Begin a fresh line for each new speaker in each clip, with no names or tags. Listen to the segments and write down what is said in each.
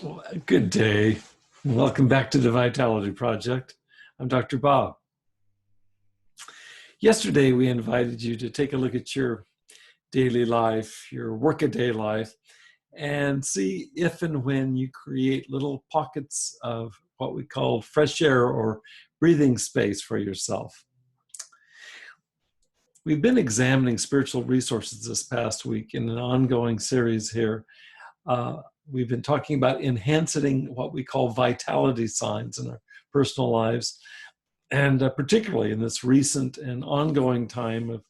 Well, good day. Welcome back to the Vitality Project. I'm Dr. Bob. Yesterday, we invited you to take a look at your daily life, your workaday life, and see if and when you create little pockets of what we call fresh air or breathing space for yourself. We've been examining spiritual resources this past week in an ongoing series here. We've been talking about enhancing what we call vitality signs in our personal lives, and particularly in this recent and ongoing time of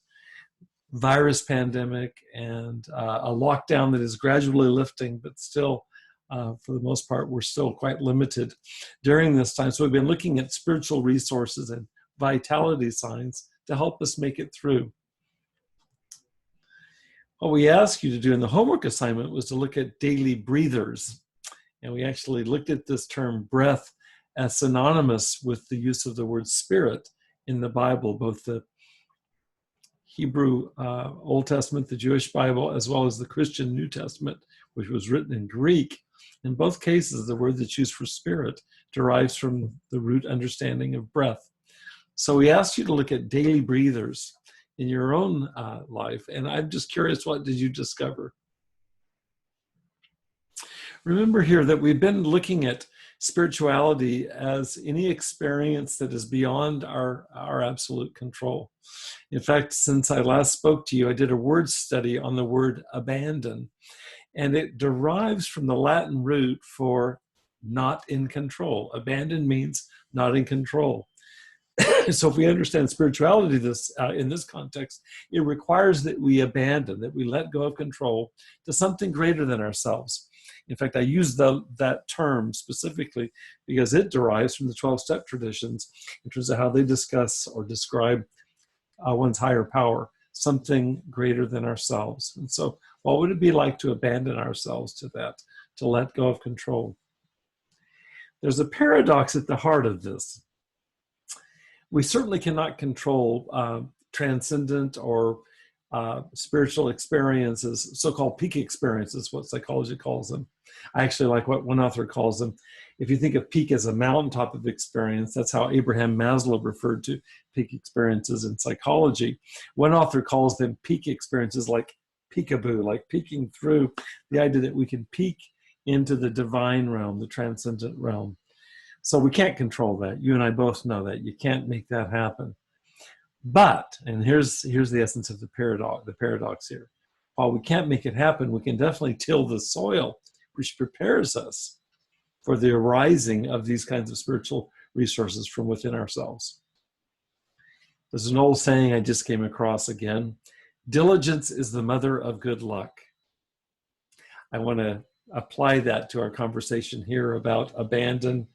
virus pandemic and a lockdown that is gradually lifting, but still, for the most part, we're still quite limited during this time. So we've been looking at spiritual resources and vitality signs to help us make it through. What we asked you to do in the homework assignment was to look at daily breathers. And we actually looked at this term breath as synonymous with the use of the word spirit in the Bible, both the Hebrew Old Testament, the Jewish Bible, as well as the Christian New Testament, which was written in Greek. In both cases, the word that's used for spirit derives from the root understanding of breath. So we asked you to look at daily breathers in your own life, and I'm just curious, what did you discover? Remember here that we've been looking at spirituality as any experience that is beyond our absolute control. In fact, since I last spoke to you, I did a word study on the word abandon, and it derives from the Latin root for not in control. Abandon means not in control. So if we understand spirituality in this context, it requires that we abandon, that we let go of control to something greater than ourselves. In fact, I use that term specifically because it derives from the 12-step traditions in terms of how they discuss or describe one's higher power, something greater than ourselves. And so what would it be like to abandon ourselves to that, to let go of control? There's a paradox at the heart of this. We certainly cannot control transcendent or spiritual experiences, so-called peak experiences, what psychology calls them. I actually like what one author calls them. If you think of peak as a mountaintop of experience, that's how Abraham Maslow referred to peak experiences in psychology. One author calls them peak experiences like peekaboo, like peeking through, the idea that we can peek into the divine realm, the transcendent realm. So we can't control that. You and I both know that. You can't make that happen. But, and here's the essence of the paradox here. While we can't make it happen, we can definitely till the soil, which prepares us for the arising of these kinds of spiritual resources from within ourselves. There's an old saying I just came across again. Diligence is the mother of good luck. I want to apply that to our conversation here about abandon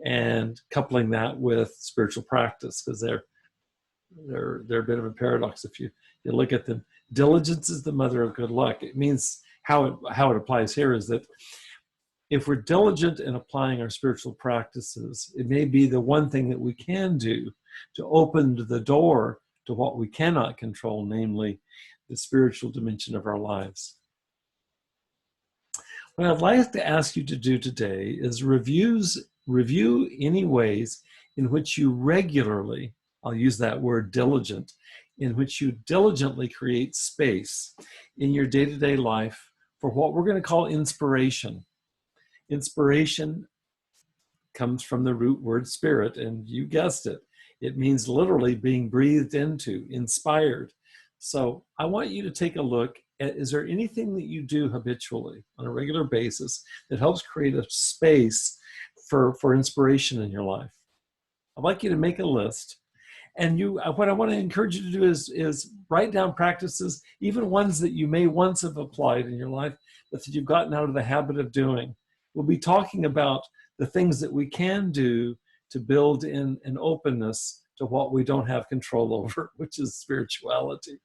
and coupling that with spiritual practice, because they're a bit of a paradox if you look at them. Diligence is the mother of good luck. It means how it applies here is that if we're diligent in applying our spiritual practices, it may be the one thing that we can do to open the door to what we cannot control, namely the spiritual dimension of our lives. What I'd like to ask you to do today is review any ways in which you regularly, I'll use that word diligent, in which you diligently create space in your day-to-day life for what we're going to call inspiration. Inspiration comes from the root word spirit, and you guessed it. It means literally being breathed into, inspired. So I want you to take a look at, is there anything that you do habitually on a regular basis that helps create a space for inspiration in your life? I'd like you to make a list. And what I want to encourage you to do is write down practices, even ones that you may once have applied in your life, but that you've gotten out of the habit of doing. We'll be talking about the things that we can do to build in an openness to what we don't have control over, which is spirituality.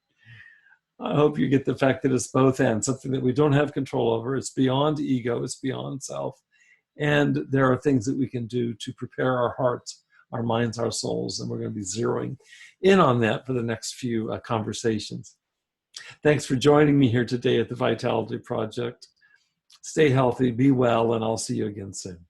I hope you get the fact that it's both ends, something that we don't have control over. It's beyond ego, it's beyond self. And there are things that we can do to prepare our hearts, our minds, our souls, and we're going to be zeroing in on that for the next few conversations. Thanks for joining me here today at the Vitality Project. Stay healthy, be well, and I'll see you again soon.